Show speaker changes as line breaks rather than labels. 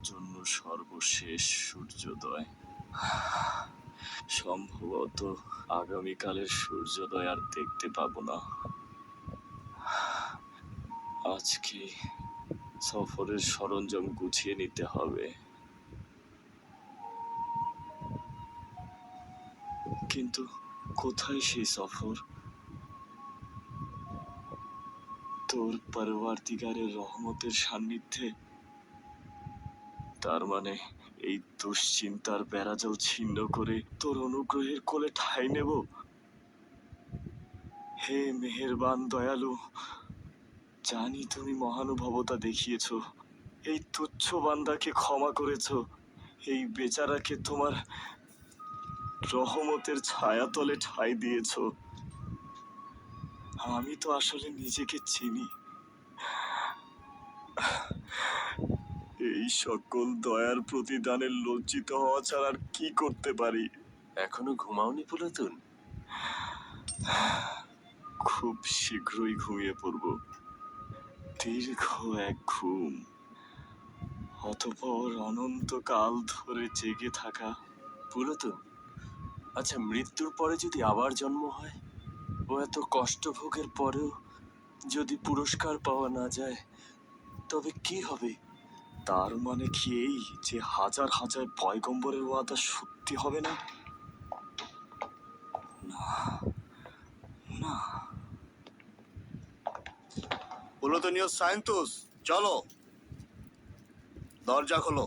জন্য সর্বশেষ সূর্যোদয়। সম্ভবত আগামীকালের সূর্যোদয় আর দেখতে পাবো না। আজকে সফরের সরঞ্জাম গুছিয়ে নিতে হবে। কিন্তু কোথায় সেই সফর? তোর পরওয়ারদিগারের রহমতের সান্নিধ্যে। তার মানে এই দুশ্চিন্তার বেড়াজাল ছিন্ন করে তোর অনুগ্রহের কোলে ঠাঁই নেব। হে মেহেরবান দয়ালু, জানি তুমি মহানুভবতা দেখিয়েছ, এই তুচ্ছ বান্দাকে ক্ষমা করেছ, এই বেচারাকে তোমার রহমতের ছায়াতলে ঠাঁই দিয়েছ। আমি তো আসলে নিজেকে চিনি। এই সকল দয়ার প্রতিদানের লজ্জিত হওয়া ছাড়া আর কি করতে পারি?
এখনো ঘুমাওনি পুরাতন?
খুব শীঘ্রই ঘুমিয়ে পড়ব। দীর্ঘ এক ঘুম, অতঃপর অনন্তকাল ধরে জেগে থাকা।
পুরাতন, আচ্ছা মৃত্যুর পরে যদি আবার জন্ম হয়, ও এত কষ্ট ভোগের পরেও যদি পুরস্কার পাওয়া না যায়, তবে কি হবে?
তার মানে কি এই যে হাজার হাজার পয়গম্বরের ওয়াদা সত্যি হবে না? না না।
পুরাতনীয় সায়েন্তুস, চলো, দরজা খোলো।